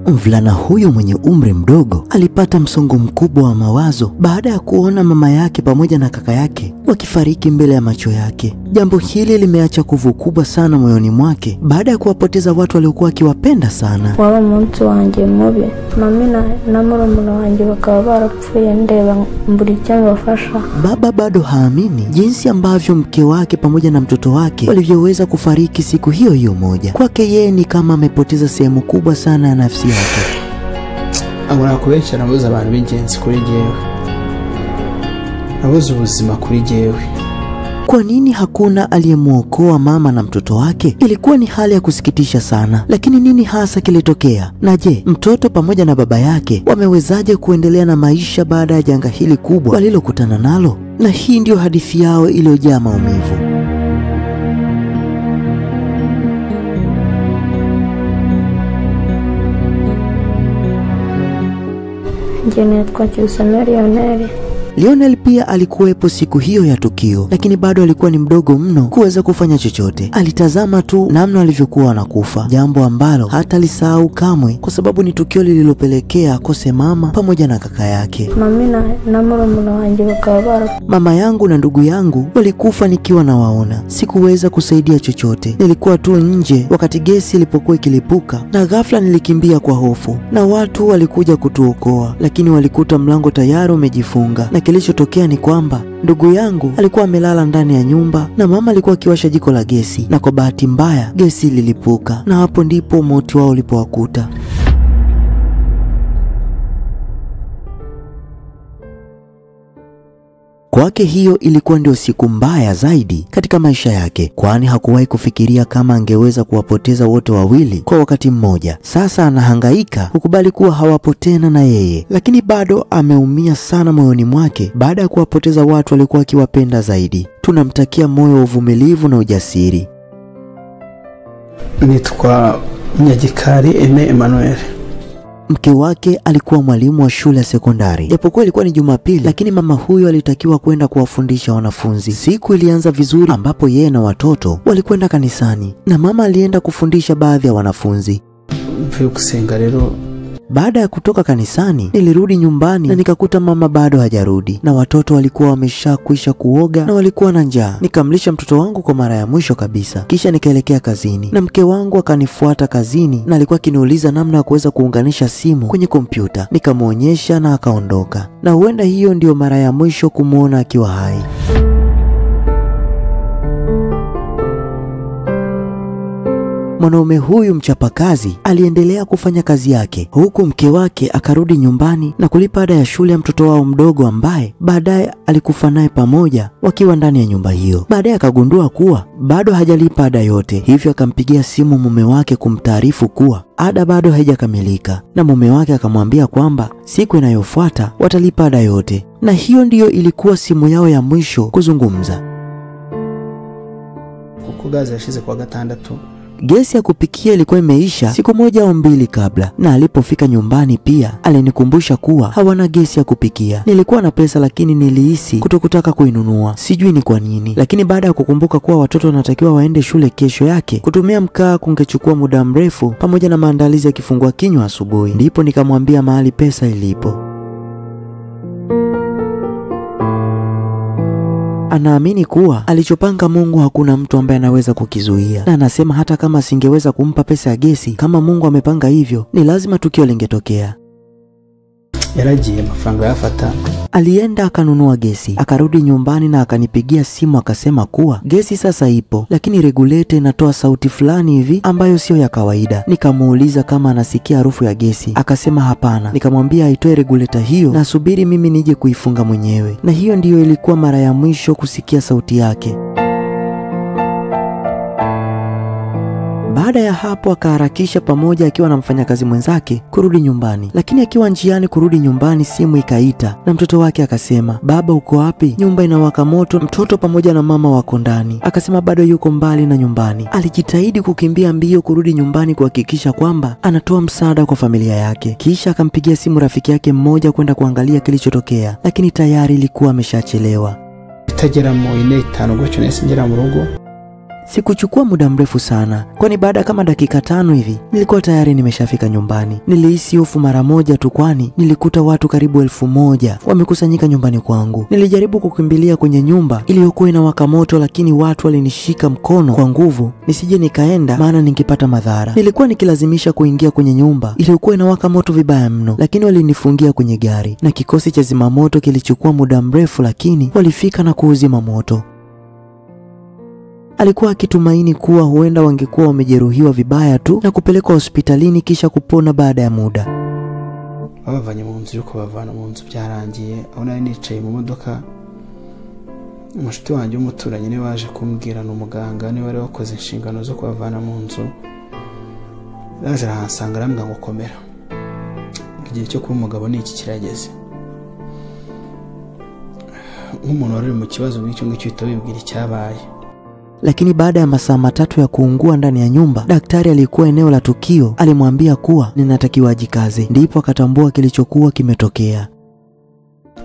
Mvulana huyo mwenye umri mdogo alipata msongo mkubwa wa mawazo baada ya kuona mama yake pamoja na kaka yake wakifariki mbele ya macho yake. Jambo hili limeacha kuvu kubwa sana moyoni mwake baada ya kuwapoteza watu waliokuwa akiwapenda sana. Waba umunsi wanjye mubi, mama na murumuna wanjye bakaba barapfuye ndeba mburi cyane bafasha. Baba bado haamini jinsi ambavyo mke wake pamoja na mtoto wake walivyoweza kufariki siku hiyo hiyo moja. Kwake yeye ni kama amepoteza sehemu kubwa sana ya nafsi yake. Angona kubenshi nabuze abantu b'ingenzi kuri jewe. Nabuze ubuzima kuri jewe. Kwa nini hakuna aliyemuokoa mama na mtoto wake? Ilikuwa ni hali ya kusikitisha sana, lakini nini hasa kilitokea? Na je, mtoto pamoja na baba yake wamewezaje kuendelea na maisha baada ya janga hili kubwa walilokutana nalo? Na hii ndio hadithi yao iliyojaa maumivu. Lionel pia alikuwepo siku hiyo ya tukio, lakini bado alikuwa ni mdogo mno kuweza kufanya chochote. Alitazama tu namna alivyokuwa wanakufa, jambo ambalo hata alisahau kamwe kwa sababu ni tukio lililopelekea akose mama pamoja na kaka yake. Mama yangu na ndugu yangu walikufa nikiwa nawaona. Sikuweza kusaidia chochote. Nilikuwa tu nje wakati gesi ilipokuwa ikilipuka, na ghafla nilikimbia kwa hofu, na watu walikuja kutuokoa, lakini walikuta mlango tayari umejifunga. Na kilichotokea ni kwamba ndugu yangu alikuwa amelala ndani ya nyumba na mama alikuwa akiwasha jiko la gesi, na kwa bahati mbaya gesi lilipuka, na hapo ndipo mauti wao ulipowakuta. Kwake hiyo ilikuwa ndio siku mbaya zaidi katika maisha yake, kwani hakuwahi kufikiria kama angeweza kuwapoteza wote wawili kwa wakati mmoja. Sasa anahangaika kukubali kuwa hawapo tena na yeye, lakini bado ameumia sana moyoni mwake baada ya kuwapoteza watu walikuwa akiwapenda zaidi. Tunamtakia moyo wa uvumilivu na ujasiri. Nitwa Nyagikari Emmanuel. Mke wake alikuwa mwalimu wa shule ya sekondari. Japokuwa ilikuwa ni Jumapili, lakini mama huyo alitakiwa kwenda kuwafundisha wanafunzi. Siku ilianza vizuri ambapo yeye na watoto walikwenda kanisani, na mama alienda kufundisha baadhi ya wanafunzi. Baada ya kutoka kanisani, nilirudi nyumbani na nikakuta mama bado hajarudi, na watoto walikuwa wameshakwisha kuoga na walikuwa na njaa. Nikamlisha mtoto wangu kwa mara ya mwisho kabisa, kisha nikaelekea kazini, na mke wangu akanifuata kazini na alikuwa akiniuliza namna ya kuweza kuunganisha simu kwenye kompyuta. Nikamuonyesha na akaondoka, na huenda hiyo ndio mara ya mwisho kumuona akiwa hai. Mwanaume huyu mchapakazi aliendelea kufanya kazi yake, huku mke wake akarudi nyumbani na kulipa ada ya shule ya mtoto wao mdogo ambaye baadaye alikufa naye pamoja wakiwa ndani ya nyumba hiyo. Baadaye akagundua kuwa bado hajalipa ada yote, hivyo akampigia simu mume wake kumtaarifu kuwa ada bado haijakamilika, na mume wake akamwambia kwamba siku inayofuata watalipa ada yote. Na hiyo ndiyo ilikuwa simu yao ya mwisho kuzungumza. Kugaza yashize kwa gatandatu. Gesi ya kupikia ilikuwa imeisha siku moja au mbili kabla, na alipofika nyumbani pia alinikumbusha kuwa hawana gesi ya kupikia. Nilikuwa na pesa lakini nilihisi kutokutaka kuinunua, sijui ni kwa nini. Lakini baada ya kukumbuka kuwa watoto wanatakiwa waende shule kesho yake, kutumia mkaa kungechukua muda mrefu pamoja na maandalizi ya kifungua kinywa asubuhi, ndipo nikamwambia mahali pesa ilipo. Anaamini kuwa alichopanga Mungu hakuna mtu ambaye anaweza kukizuia, na anasema hata kama asingeweza kumpa pesa ya gesi, kama Mungu amepanga hivyo, ni lazima tukio lingetokea. Yaragiye mafaranga yafata. Alienda akanunua gesi, akarudi nyumbani na akanipigia simu akasema kuwa gesi sasa ipo, lakini regulator inatoa sauti fulani hivi ambayo sio ya kawaida. Nikamuuliza kama anasikia harufu ya gesi, akasema hapana. Nikamwambia aitoe regulator hiyo na subiri mimi nije kuifunga mwenyewe, na hiyo ndiyo ilikuwa mara ya mwisho kusikia sauti yake. Baada ya hapo akaharakisha pamoja akiwa na mfanyakazi mwenzake kurudi nyumbani, lakini akiwa njiani kurudi nyumbani simu ikaita na mtoto wake akasema, "Baba uko wapi? Nyumba inawaka moto, mtoto pamoja na mama wako ndani." Akasema bado yuko mbali na nyumbani. Alijitahidi kukimbia mbio kurudi nyumbani kuhakikisha kwamba anatoa msaada kwa familia yake. Kisha akampigia simu rafiki yake mmoja kwenda kuangalia kilichotokea, lakini tayari ilikuwa ameshachelewa. Itagera mu 4:05 gutyo nese ngera mu rugo. Sikuchukua muda mrefu sana, kwani baada kama dakika 5 hivi nilikuwa tayari nimeshafika nyumbani. Nilihisi hofu mara moja tu, kwani nilikuta watu karibu 1000 wamekusanyika nyumbani kwangu. Nilijaribu kukimbilia kwenye nyumba iliyokuwa inawaka moto, lakini watu walinishika mkono kwa nguvu nisije nikaenda, maana ningepata madhara. Nilikuwa nikilazimisha kuingia kwenye nyumba iliyokuwa inawaka moto vibaya mno, lakini walinifungia kwenye gari, na kikosi cha zimamoto kilichukua muda mrefu, lakini walifika na kuuzima moto. Alikuwa akitumaini kuwa huenda wangekuwa wamejeruhiwa vibaya tu na kupelekwa hospitalini kisha kupona baada ya muda. Abavanye mu nzu yuko bavana mu nzu byarangiye, aho nari nicaye mu modoka, umushuti wanjye umuturanye ni waje kumbwira n'umuganga ni wari wakoze inshingano zo kubavana mu nzu. Yaje arahansanga arambwira ngo komera, igihe cyo kuba umugabo ni iki kirageze. Nk'umuntu wari mu kibazo nk'icyo ngicyo utabibwira icyabaye. Lakini baada ya masaa 3 ya kuungua ndani ya nyumba, daktari aliyekuwa eneo la tukio alimwambia kuwa ninatakiwa ajikaze. Ndipo akatambua kilichokuwa kimetokea.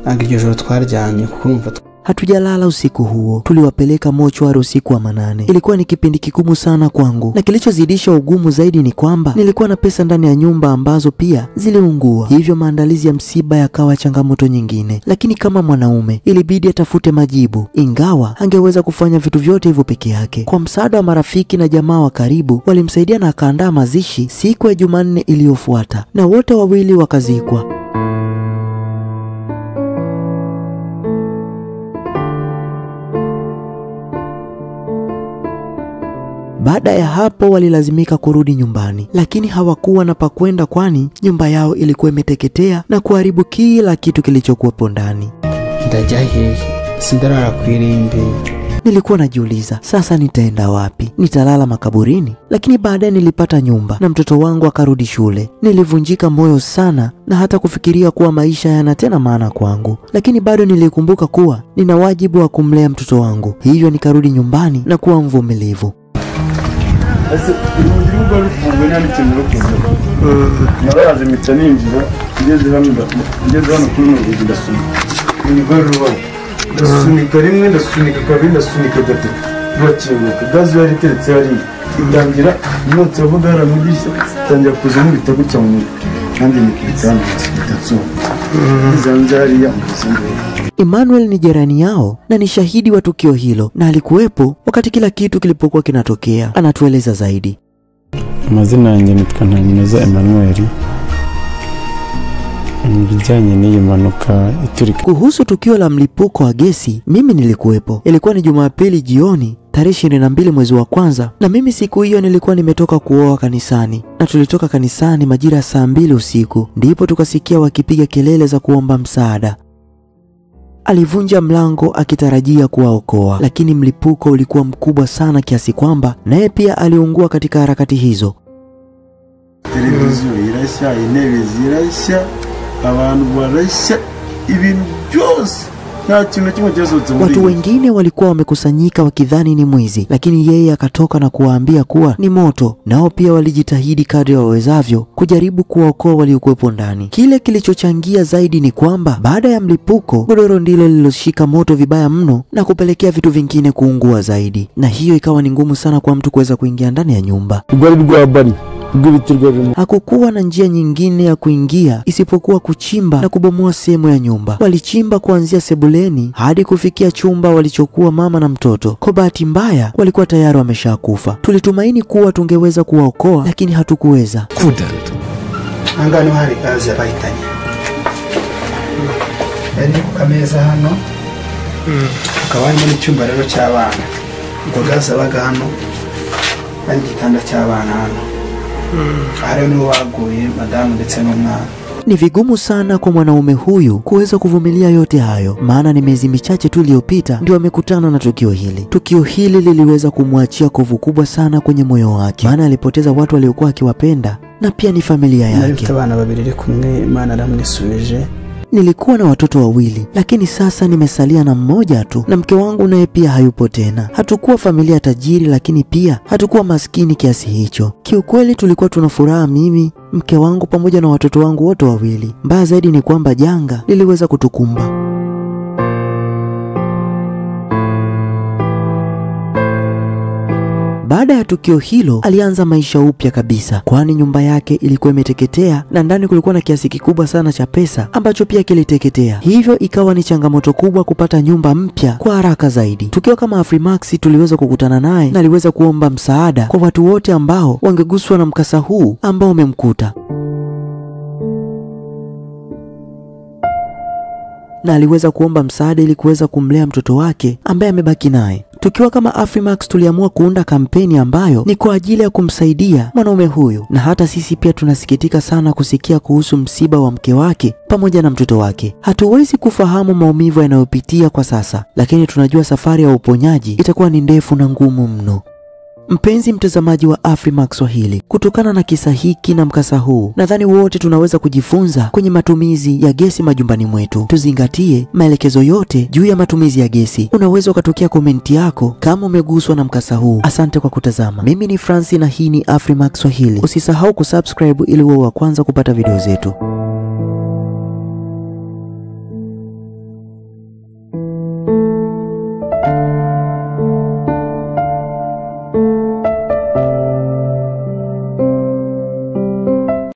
Angiryo joro twaryamye kurumva. Hatujalala usiku huo. Tuliwapeleka mochwari usiku wa manane. Ilikuwa ni kipindi kigumu sana kwangu, na kilichozidisha ugumu zaidi ni kwamba nilikuwa na pesa ndani ya nyumba ambazo pia ziliungua. Hivyo maandalizi ya msiba yakawa changamoto nyingine. Lakini kama mwanaume ilibidi atafute majibu, ingawa angeweza kufanya vitu vyote hivyo peke yake. Kwa msaada wa marafiki na jamaa wa karibu, walimsaidia na akaandaa mazishi siku ya Jumanne iliyofuata, na wote wawili wakazikwa. Baada ya hapo walilazimika kurudi nyumbani, lakini hawakuwa na pakwenda, kwani nyumba yao ilikuwa imeteketea na kuharibu kila kitu kilichokuwa ndani. Ndajaye sindarara kwirimbi. Nilikuwa najiuliza, sasa nitaenda wapi? Nitalala makaburini? Lakini baadaye nilipata nyumba na mtoto wangu akarudi shule. Nilivunjika moyo sana na hata kufikiria kuwa maisha yana tena maana kwangu. Lakini bado nilikumbuka kuwa nina wajibu wa kumlea mtoto wangu. Hivyo nikarudi nyumbani na kuwa mvumilivu. Ese urugo rufunguye n'icyo murukundo naraje mitaninjira ngeze hano kuri n'urugi ndasunika ni rugo ndasunika rimwe ndasunika kabiri ndasunika gatatu bakibuka gazi yari teretse hari indangira imotse abugara mugisha tangira kuza mu bitego cyane kandi nikitana kitatso zanzari ya Emmanuel ni jirani yao na ni shahidi wa tukio hilo, na alikuwepo wakati kila kitu kilipokuwa kinatokea. Anatueleza zaidi. Amazina yanjye nitwa Ntanyineza Emmanuel. Mbijanye n'iyi mpanuka iturika. Kuhusu tukio la mlipuko wa gesi, mimi nilikuwepo. Ilikuwa ni Jumapili jioni tarehe 22 mwezi wa kwanza, na mimi siku hiyo nilikuwa nimetoka kuoa kanisani, na tulitoka kanisani majira ya saa 2 usiku. Ndipo tukasikia wakipiga kelele za kuomba msaada. Alivunja mlango akitarajia kuwaokoa, lakini mlipuko ulikuwa mkubwa sana kiasi kwamba naye pia aliungua katika harakati hizo. Televiziyo irashya, intebe zirashya, abantu barashya, ibintu byose. Watu wengine walikuwa wamekusanyika wakidhani ni mwizi, lakini yeye akatoka na kuwaambia kuwa ni moto. Nao pia walijitahidi kadri wawezavyo kujaribu kuwaokoa waliokuwepo ndani. Kile kilichochangia zaidi ni kwamba baada ya mlipuko, godoro ndilo lililoshika moto vibaya mno na kupelekea vitu vingine kuungua zaidi, na hiyo ikawa ni ngumu sana kwa mtu kuweza kuingia ndani ya nyumba. Hakukuwa na njia nyingine ya kuingia isipokuwa kuchimba na kubomoa sehemu ya nyumba. Walichimba kuanzia sebuleni hadi kufikia chumba walichokuwa mama na mtoto. Kwa bahati mbaya walikuwa tayari wameshakufa. Tulitumaini kuwa tungeweza kuwaokoa, lakini hatukuweza. Angano hari kazi yabaitanye. Yari kukameza hano. Ukabani muri cyumba rero cy'abana. Ngo gaza baga hano. Ari gitanda cy'abana hano. Madamu ndetse n'umwana. Ni vigumu sana kwa mwanaume huyu kuweza kuvumilia yote hayo, maana ni miezi michache tu iliyopita ndio amekutana na tukio hili. Tukio hili liliweza kumwachia kovu kubwa sana kwenye moyo wake, maana alipoteza watu waliokuwa akiwapenda na pia ni familia yake. Abana babiri kumwe, Imana aramwisubije. Nilikuwa na watoto 2, lakini sasa nimesalia na mmoja tu, na mke wangu naye pia hayupo tena. Hatukuwa familia tajiri, lakini pia hatukuwa maskini kiasi hicho. Kiukweli tulikuwa tuna furaha, mimi, mke wangu pamoja na watoto wangu wote 2. Mbaya zaidi ni kwamba janga liliweza kutukumba. Baada ya tukio hilo, alianza maisha upya kabisa, kwani nyumba yake ilikuwa imeteketea na ndani kulikuwa na kiasi kikubwa sana cha pesa ambacho pia kiliteketea. Hivyo ikawa ni changamoto kubwa kupata nyumba mpya kwa haraka zaidi. Tukiwa kama Afrimax tuliweza kukutana naye na aliweza kuomba msaada kwa watu wote ambao wangeguswa na mkasa huu ambao umemkuta. Na aliweza kuomba msaada ili kuweza kumlea mtoto wake ambaye amebaki naye. Tukiwa kama Afrimax tuliamua kuunda kampeni ambayo ni kwa ajili ya kumsaidia mwanaume huyu, na hata sisi pia tunasikitika sana kusikia kuhusu msiba wa mke wake pamoja na mtoto wake. Hatuwezi kufahamu maumivu yanayopitia kwa sasa, lakini tunajua safari ya uponyaji itakuwa ni ndefu na ngumu mno. Mpenzi mtazamaji wa Afrimax Swahili, kutokana na kisa hiki na mkasa huu, nadhani wote tunaweza kujifunza kwenye matumizi ya gesi majumbani mwetu. Tuzingatie maelekezo yote juu ya matumizi ya gesi. Unaweza ukatokea komenti yako kama umeguswa na mkasa huu. Asante kwa kutazama. Mimi ni Francis na hii ni Afrimax Swahili. Usisahau kusubscribe ili uwe wa kwanza kupata video zetu.